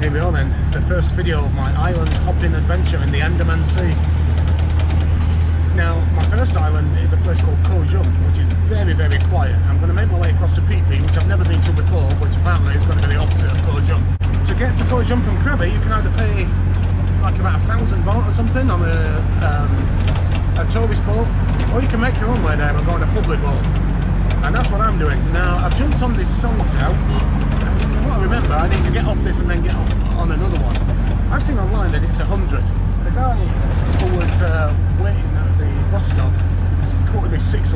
Here we are then, the first video of my island hopping adventure in the Andaman Sea. Now, my first island is a place called Koh Jum, which is very, very quiet. I'm going to make my way across to Phi Phi, which I've never been to before, which apparently is going to be the opposite of Koh Jum. To get to Koh Jum from Krabi, you can either pay like about 1,000 baht or something on a tourist boat, or you can make your own way there and go on a public boat. And that's what I'm doing. Now, I've jumped on this song now. From what I remember, I need to get off this and then get on another one. I've seen online that it's 100. The guy who was waiting at the bus stop quoted me 600.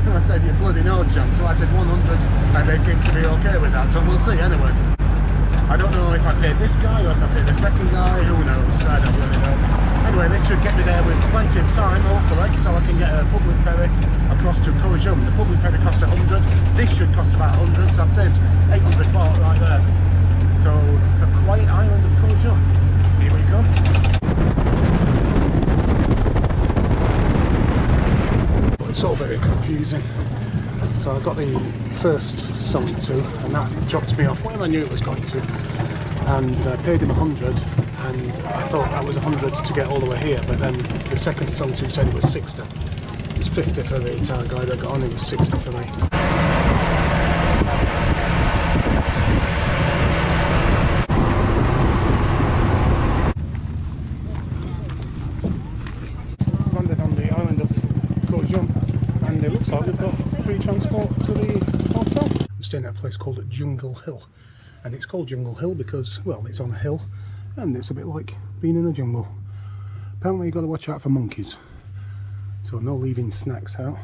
And I said, you're bloody no chance. So I said 100, and they seem to be okay with that. So we'll see anyway. I don't know if I paid this guy or if I paid the second guy. Who knows? I don't really know. Anyway, this should get me there with plenty of time, hopefully, so I can get a public ferry across to Koh Jum. The public ferry cost 100. This should cost about 100, so I've saved 800 baht right there. So, the quiet island of Koh Jum. Here we go. But it's all very confusing. So I got the first song to, and that dropped me off where I knew it was going to. And I paid him 100, and I thought that was 100 to get all the way here, but then the second song to said it was 60. It was 50 for the entire guy that got on, it was 60 for me. Landed on the island of Koh Jum, and it looks like we've got free transport to the hotel. I'm staying at a place called Jungle Hill. And it's called Jungle Hill because, well, it's on a hill and it's a bit like being in a jungle. Apparently you've got to watch out for monkeys, so no leaving snacks out.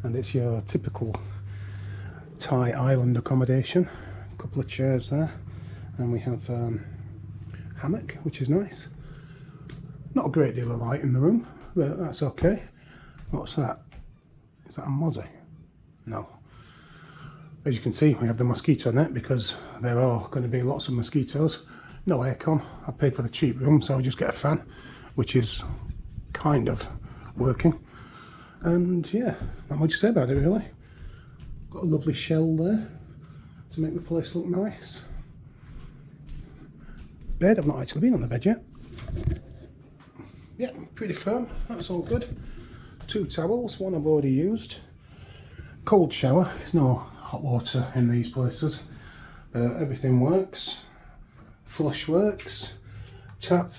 And it's your typical Thai island accommodation. A couple of chairs there, and we have hammock, which is nice. Not a great deal of light in the room, but that's okay. What's that? Is that a mozzie? No. As you can see, we have the mosquito net because there are going to be lots of mosquitoes. No aircon. I paid for the cheap room, so I'll just get a fan, which is kind of working. And yeah, not much to say about it really. Got a lovely shell there to make the place look nice. Bed, I've not actually been on the bed yet. Yeah, pretty firm, that's all good. 2 towels, one I've already used. Cold shower, there's no hot water in these places. Everything works. Flush works. Tap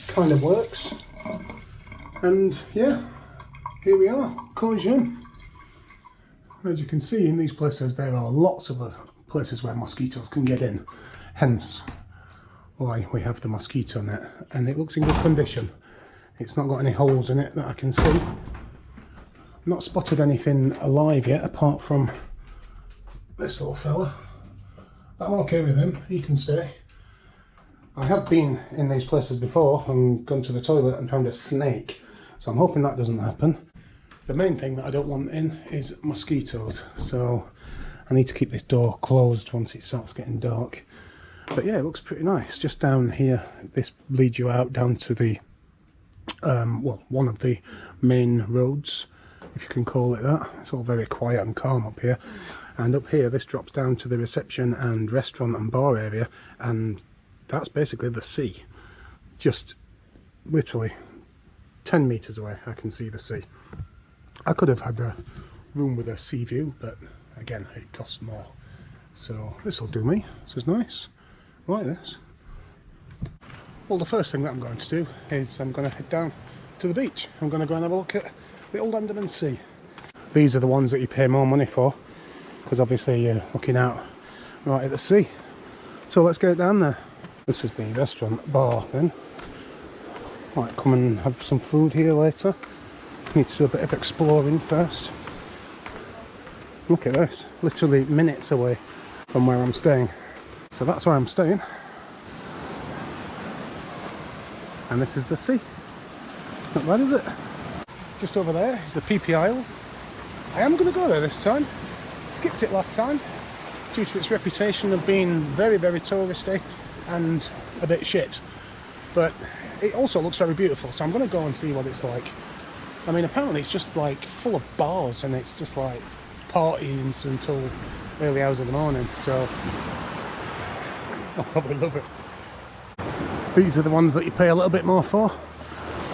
kind of works. And yeah, here we are, Koh Jum. As you can see, in these places there are lots of places where mosquitoes can get in. Hence why we have the mosquito net. And it looks in good condition. It's not got any holes in it that I can see. Not spotted anything alive yet apart from this little fella. I'm okay with him, he can stay. I have been in these places before and gone to the toilet and found a snake, so I'm hoping that doesn't happen. The main thing that I don't want in is mosquitoes, so I need to keep this door closed once it starts getting dark. But yeah, it looks pretty nice. Just down here, this leads you out down to the well, one of the main roads, if you can call it that. It's all very quiet and calm up here. And up here, this drops down to the reception and restaurant and bar area, and that's basically the sea. Just literally 10 metres away, I can see the sea. I could have had a room with a sea view, but again, it costs more. So this will do me. This is nice. I like this. Well, the first thing that I'm going to do is I'm going to head down to the beach. I'm going to go and have a look at the old Andaman Sea. These are the ones that you pay more money for, because obviously you're looking out right at the sea. So let's get down there. This is the restaurant bar then. Might come and have some food here later. Need to do a bit of exploring first. Look at this, literally minutes away from where I'm staying. So that's where I'm staying. And this is the sea. It's not bad, is it? Just over there is the Phi Phi Isles. I am going to go there this time. Skipped it last time due to its reputation of being very, very touristy and a bit shit. But it also looks very beautiful, so I'm going to go and see what it's like. I mean, apparently it's just like full of bars and it's just like parties until early hours of the morning. So I'll probably love it. These are the ones that you pay a little bit more for.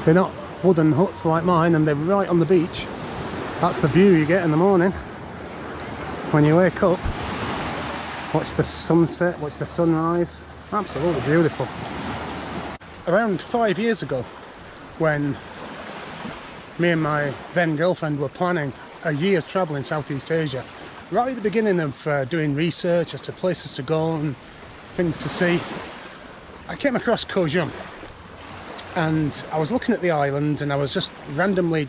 They're not wooden huts like mine, and they're right on the beach. That's the view you get in the morning when you wake up. Watch the sunset, watch the sunrise. Absolutely beautiful. Around 5 years ago, when me and my then girlfriend were planning a year's travel in Southeast Asia, right at the beginning of doing research as to places to go and things to see, I came across Koh Jum, and I was looking at the island, and I was just randomly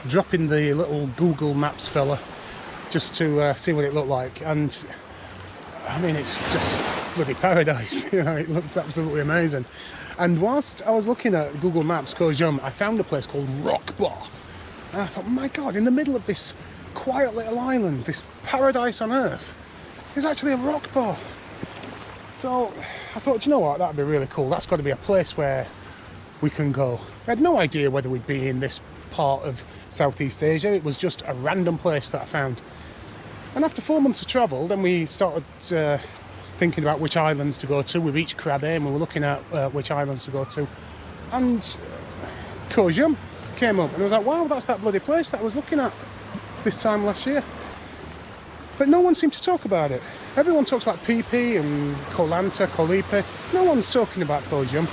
dropping the little Google Maps fella just to see what it looked like. And I mean, it's just bloody paradise. You know, it looks absolutely amazing. And whilst I was looking at Google Maps Koh Jum, I found a place called Rock Bar, and I thought, my God, in the middle of this quiet little island, this paradise on earth, there's actually a rock bar. So I thought, you know what, that'd be really cool. That's got to be a place where we can go. I had no idea whether we'd be in this part of Southeast Asia. It was just a random place that I found. And after 4 months of travel, then we started thinking about which islands to go to. We reached Krabi and we were looking at which islands to go to. And Koh Jum came up, and I was like, wow, that's that bloody place that I was looking at this time last year. But no one seemed to talk about it. Everyone talks about Phi Phi and Koh Lanta, Koh Lipe. No one's talking about Koh Jum.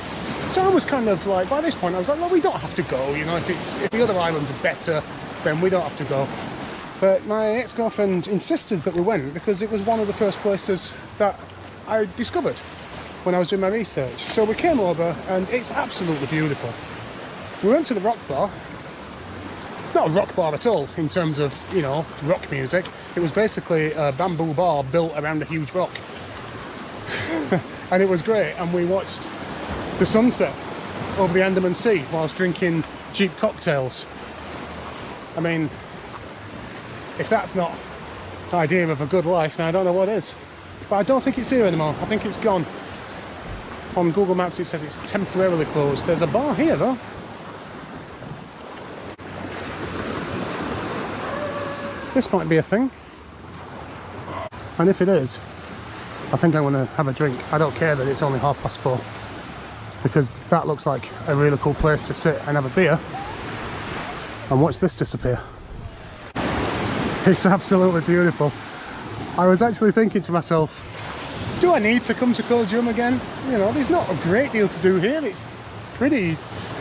So I was kind of like, by this point, I was like, well, we don't have to go. You know, if the other islands are better, then we don't have to go. But my ex-girlfriend insisted that we went because it was one of the first places that I discovered when I was doing my research. So we came over, and it's absolutely beautiful. We went to the rock bar. It's not a rock bar at all in terms of, you know, rock music. It was basically a bamboo bar built around a huge rock. And it was great, and we watched the sunset over the Andaman Sea whilst drinking cheap cocktails. I mean, if that's not the idea of a good life, then I don't know what is. But I don't think it's here anymore. I think it's gone. On Google Maps it says it's temporarily closed. There's a bar here though. This might be a thing. And if it is, I think I'm going to have a drink. I don't care that it's only 4:30, because that looks like a really cool place to sit and have a beer and watch this disappear. It's absolutely beautiful. I was actually thinking to myself, do I need to come to Koh Jum again? You know, there's not a great deal to do here. It's pretty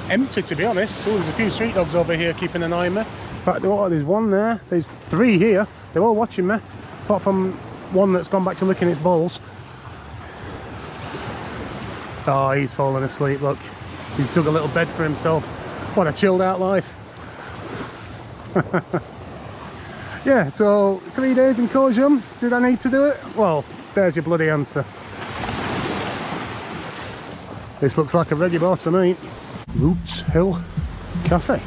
empty, to be honest. Oh, there's a few street dogs over here keeping an eye on me. In fact, there's one there. There's 3 here. They're all watching me, apart from one that's gone back to licking its balls. Oh, he's fallen asleep, look. He's dug a little bed for himself. What a chilled out life. Yeah, so 3 days in Koh Jum. Did I need to do it? Well, there's your bloody answer. This looks like a reggae bar to me. Roots Hill Cafe.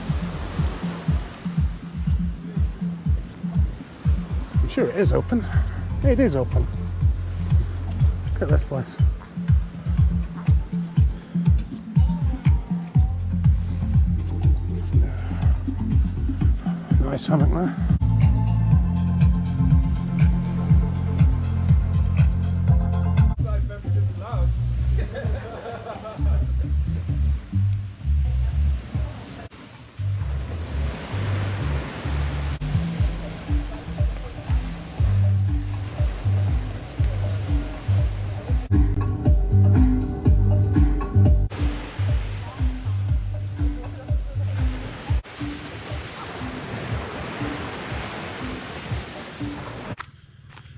I'm sure it is open. It is open. Look at this place. Nice hammock there.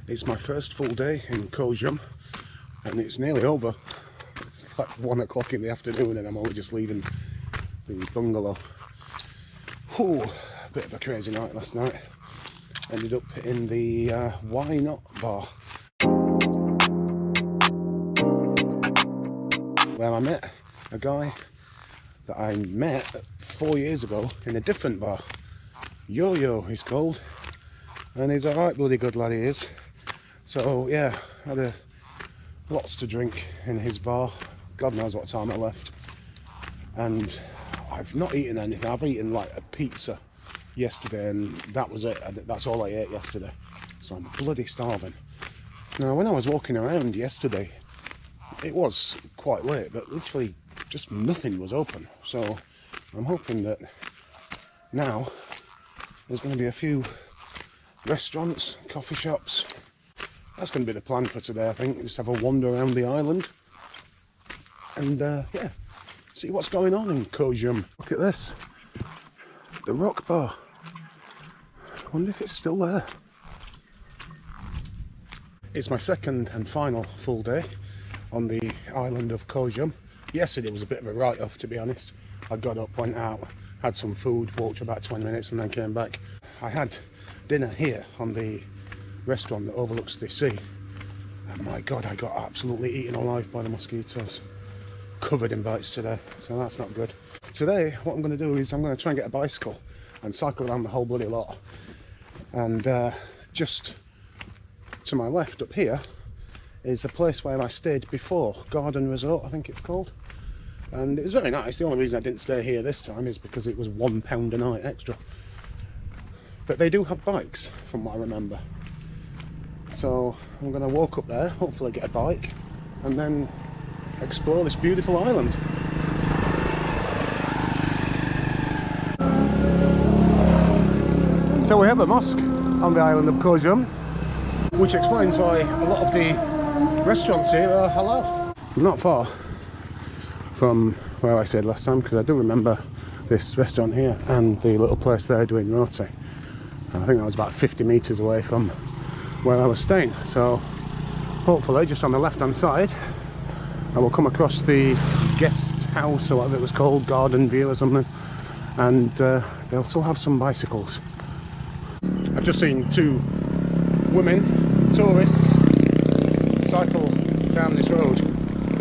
It's my first full day in Koh Jum, and it's nearly over. It's like 1 o'clock in the afternoon, and I'm only just leaving the bungalow. Whew, a bit of a crazy night last night. Ended up in the Why Not bar, where I met a guy that I met 4 years ago in a different bar. Yo-Yo he's called, and he's a right bloody good lad, he is. So yeah, had lots to drink in his bar. God knows what time I left, and I've not eaten anything. I've eaten like a pizza yesterday, and that was it. That's all I ate yesterday, so I'm bloody starving. Now when I was walking around yesterday, it was quite late, but literally just nothing was open. So I'm hoping that now there's going to be a few restaurants, coffee shops. That's going to be the plan for today, I think. Just have a wander around the island and yeah, see what's going on in Koh Jum. Look at this, the rock bar. I wonder if it's still there. It's my second and final full day on the island of Koh Jum. Yesterday was a bit of a write-off, to be honest. I got up, went out, had some food, walked for about 20 minutes and then came back. I had dinner here on the restaurant that overlooks the sea. And my God, I got absolutely eaten alive by the mosquitoes. Covered in bites today, so that's not good. Today, what I'm going to do is I'm going to try and get a bicycle and cycle around the whole bloody lot. And just to my left up here is a place where I stayed before, Garden Resort I think it's called, and it was very nice. The only reason I didn't stay here this time is because it was £1 a night extra, but they do have bikes from what I remember. So I'm going to walk up there, hopefully get a bike and then explore this beautiful island. So we have a mosque on the island of Koh Jum, which explains why a lot of the restaurants here are halal. Not far from where I stayed last time, because I do remember this restaurant here and the little place there doing roti. I think that was about 50 metres away from where I was staying. So hopefully just on the left hand side I will come across the guest house or whatever it was called, Garden View or something, and they'll still have some bicycles. I've just seen two women, tourists, cycle down this road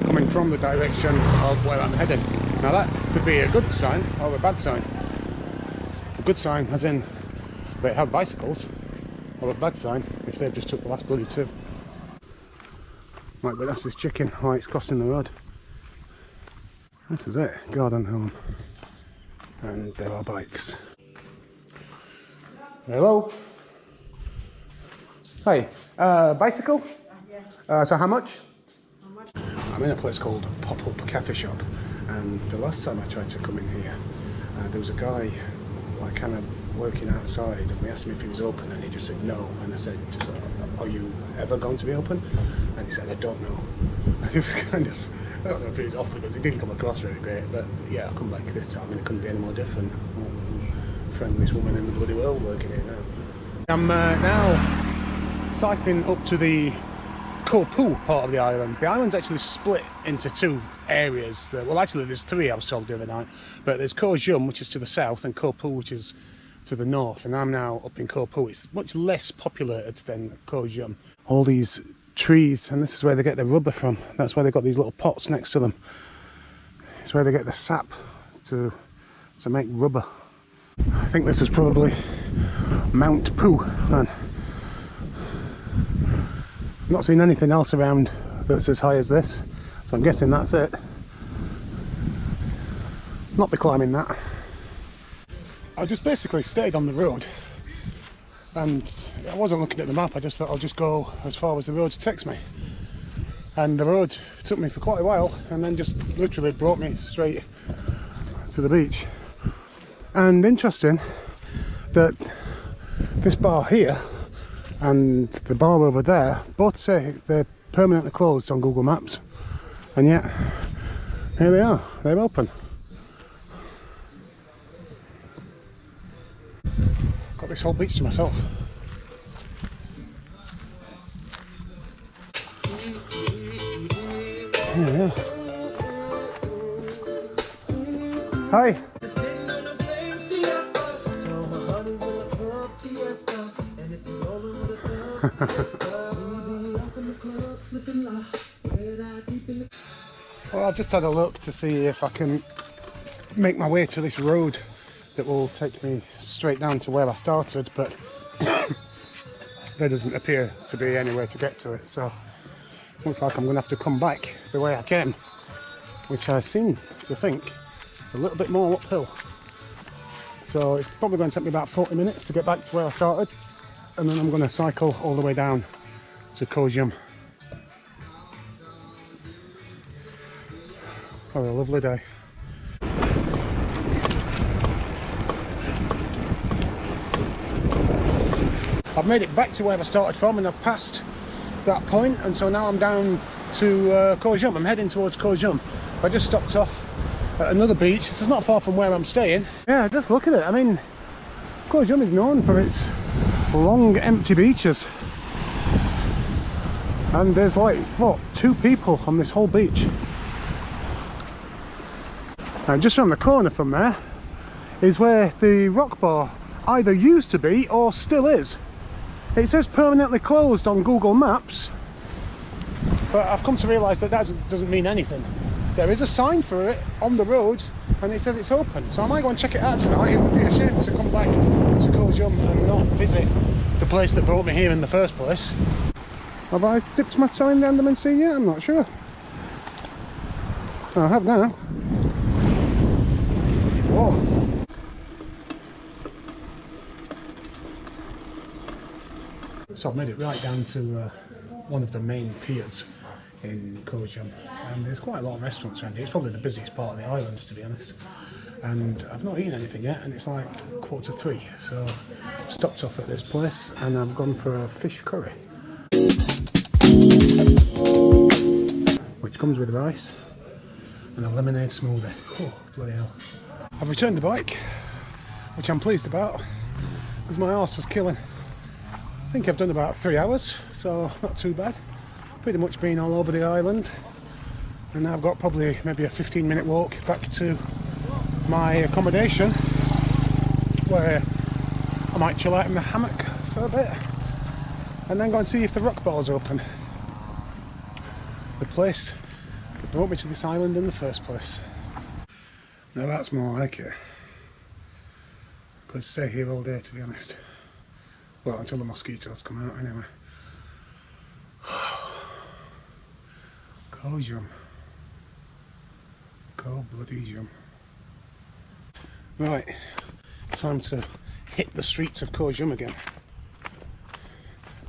coming from the direction of where I'm heading. Now that could be a good sign or a bad sign. A good sign as in they have bicycles, or a bad sign if they've just took the last bloody two. Right, but that's this chicken while it's crossing the road. This is it, garden home. And there are bikes. Hello? Hi, bicycle? Yeah. So how much? I'm in a place called Pop-Up Cafe Shop, and the last time I tried to come in here, there was a guy like kind of working outside, and we asked him if he was open and he just said no, and I said, are you ever going to be open? And he said, I don't know. And it was kind of, I don't know if he was off because he didn't come across very great, but yeah, I'll come back this time and it couldn't be any more different. Friendliest woman in the bloody world working here now. I'm now cycling up to the Koh Phu part of the island. The island's actually split into two areas. Well, actually there's three, I was told the other night, but there's Koh Jum, which is to the south, and Koh Phu, which is to the north, and I'm now up in Koh Phu. It's much less populated than Koh Jum. All these trees, and this is where they get the rubber from. That's why they've got these little pots next to them. It's where they get the sap to make rubber. I think this is probably Mount Phu, man. I've not seen anything else around that's as high as this, so I'm guessing that's it. Not be climbing that. I just basically stayed on the road, and I wasn't looking at the map. I just thought I'll just go as far as the road takes me, and the road took me for quite a while and then just literally brought me straight to the beach. And interesting that this bar here and the bar over there both say they're permanently closed on Google Maps, and yet here they are, they're open. Got this whole beach to myself. Yeah. Hi. Well, I've just had a look to see if I can make my way to this road that will take me straight down to where I started, but there doesn't appear to be any way to get to it, so looks like I'm going to have to come back the way I came, which I seem to think is a little bit more uphill. So it's probably going to take me about 40 minutes to get back to where I started, and then I'm going to cycle all the way down to Koh Jum. What a lovely day. I've made it back to where I started from, and I've passed that point, and so now I'm down to Koh Jum. I'm heading towards Koh Jum. I just stopped off at another beach. This is not far from where I'm staying. Yeah, just look at it. I mean, Koh Jum is known for its long empty beaches, and there's like, what, 2 people on this whole beach. And just around the corner from there is where the rock bar either used to be or still is. It says permanently closed on Google Maps, but I've come to realise that doesn't mean anything. There is a sign for it on the road and it says it's open, so I might go and check it out tonight. It would be a shame to come back to Koh Jum and not visit the place that brought me here in the first place. Have I dipped my toe in the Andaman Sea yet? I'm not sure. I have now. It's warm. So I've made it right down to one of the main piers in Koh Jum, and there's quite a lot of restaurants around here. It's probably the busiest part of the island, to be honest, and I've not eaten anything yet, and it's like 2:45, so I've stopped off at this place and I've gone for a fish curry, which comes with rice and a lemonade smoothie. Oh, bloody hell. I've returned the bike, which I'm pleased about, because my arse was killing. I think I've done about 3 hours, so not too bad. Pretty much been all over the island, and now I've got probably maybe a 15-minute walk back to my accommodation, where I might chill out in the hammock for a bit and then go and see if the rock bar's open. The place that brought me to this island in the first place. Now that's more like it. Could stay here all day, to be honest. Well, until the mosquitoes come out, anyway. Koh Jum. Koh bloody Jum. Right, time to hit the streets of Koh Jum again.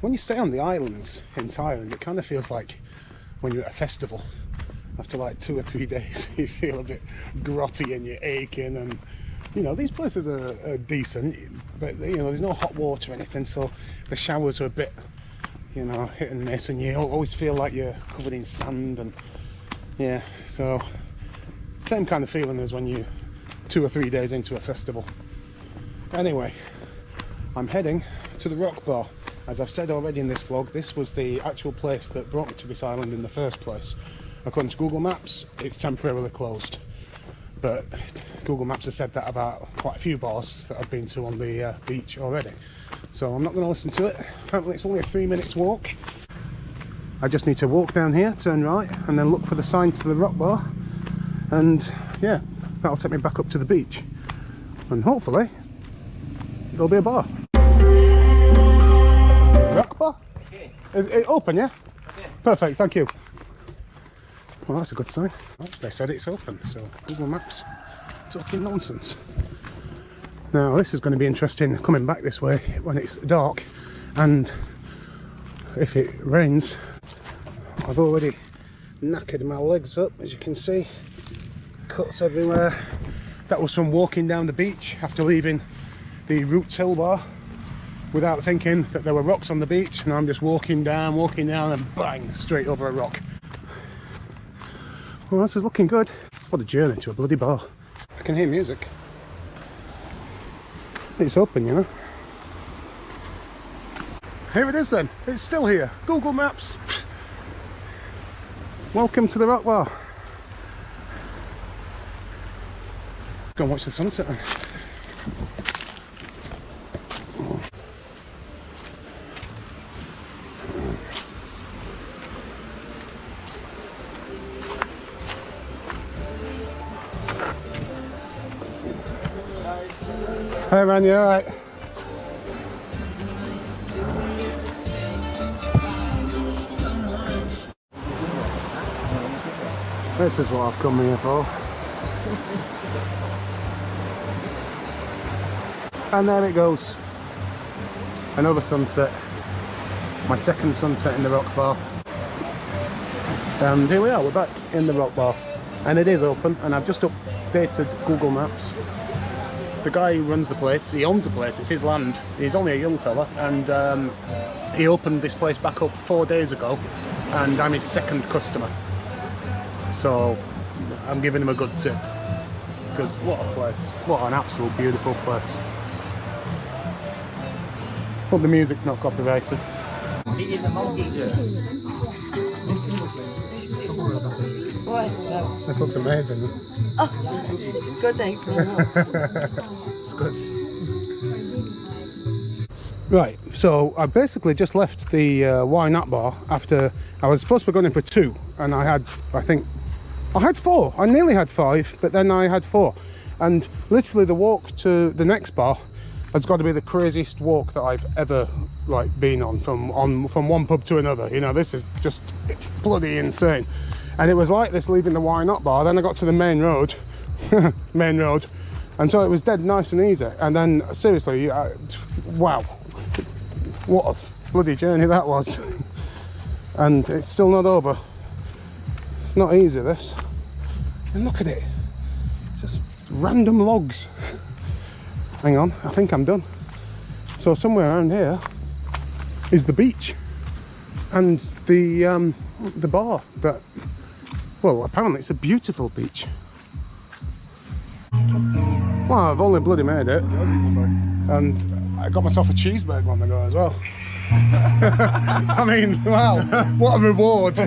When you stay on the islands in Thailand, it kind of feels like when you're at a festival. After like 2 or 3 days, you feel a bit grotty and you're aching, and you know, these places are decent, but you know, there's no hot water or anything, so the showers are a bit, you know, hit and miss, and you always feel like you're covered in sand, and yeah, so same kind of feeling as when you 2 or 3 days into a festival. Anyway, I'm heading to the rock bar. As I've said already in this vlog, this was the actual place that brought me to this island in the first place. According to Google Maps, it's temporarily closed, but Google Maps has said that about quite a few bars that I've been to on the beach already. So I'm not going to listen to it. Apparently it's only a 3 minutes walk. I just need to walk down here, turn right, and then look for the sign to the rock bar, and yeah, that'll take me back up to the beach, and hopefully there'll be a bar. Rock bar? Okay. Is it open, yeah? Okay. Perfect, thank you. Well, that's a good sign. Oh, they said it's open, so Google Maps talking nonsense. Now this is going to be interesting coming back this way when it's dark, and if it rains. I've already knackered my legs up, as you can see, cuts everywhere. That was from walking down the beach after leaving the Roots Hill bar without thinking that there were rocks on the beach, and I'm just walking down and bang, straight over a rock. Well, this is looking good. What a journey to a bloody bar. I can hear music. It's open, you know. Here it is then, it's still here. Google Maps. Welcome to the rock bar. Go and watch the sunset then. Hey man, you alright? This is what I've come here for. And there it goes. Another sunset. My second sunset in the rock bar. And here we are, we're back in the rock bar. and it is open, and I've just updated Google Maps. The guy who runs the place, he owns the place, it's his land, he's only a young fella, and he opened this place back up 4 days ago, and I'm his second customer. So I'm giving him a good tip, because what a place, what an absolute beautiful place. Hope the music's not copyrighted. This looks amazing. Oh, it's good, thanks. It's good. Right, so I basically just left the Why Not bar after I was supposed to be going in for 2, and I had 4. I nearly had 5, but then I had 4. And literally the walk to the next bar has got to be the craziest walk that I've ever been on from one pub to another. You know, this is just bloody insane. And it was like this leaving the Why Not bar, then I got to the main road, and so it was dead nice and easy. And then seriously, wow, what a bloody journey that was. And it's still not over. Not easy, this. And look at it, it's just random logs. Hang on, I think I'm done. So somewhere around here is the beach and the bar that, well, apparently it's a beautiful beach. Well, I've only bloody made it, and I got myself a cheeseburger on the go as well. I mean, wow, what a reward.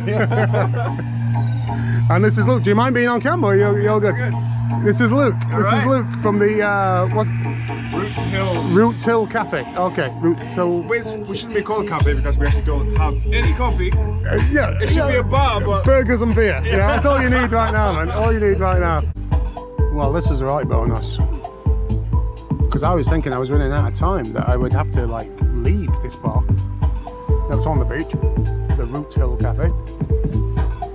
And this is Luke. Do you mind being on camera? You're good. This is Luke. This is Luke from the Roots Hill Cafe. Okay, Roots Hill. We shouldn't be called cafe because we actually don't have any coffee. Yeah, it should be a bar, but burgers and beer. Yeah, that's all you need right now, man. All you need right now. Well, this is a right bonus, because I was thinking I was running out of time, that I would have to leave this bar that was on the beach, the Roots Hill Cafe.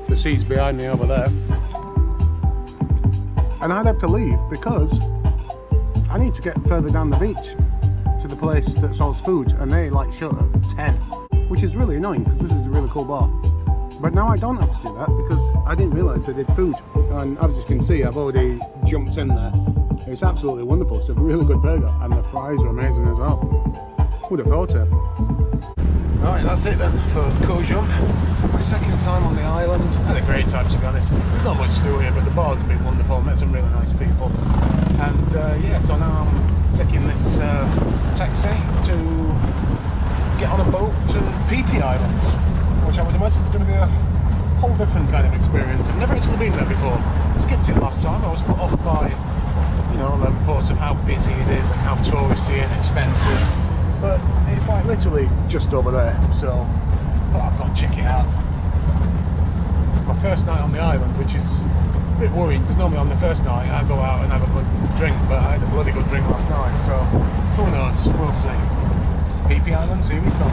The sea's behind me over there, and I'd have to leave because I need to get further down the beach to the place that sells food, and they shut at 10, which is really annoying because this is a really cool bar. But now I don't have to do that because I didn't realise they did food, and as you can see, I've already jumped in there. It's absolutely wonderful. It's a really good burger, and the fries are amazing as well. Would have thought it. Alright, that's it then for Koh Jum. My second time on the island. I had a great time, to be honest. There's not much to do here, but the bars have been wonderful. Met some really nice people. And yeah, so now I'm taking this taxi to get on a boat to Phi Phi Islands, which I would imagine is going to be a whole different kind of experience. I've never actually been there before. Skipped it last time. I was put off by, you know, the reports of how busy it is and how touristy and expensive. But it's literally just over there, so I've got to check it out. My first night on the island, which is a bit worrying because normally on the first night I go out and have a good drink, but I had a bloody good drink last night, so who knows, we'll see. Phi Phi Islands, here we come.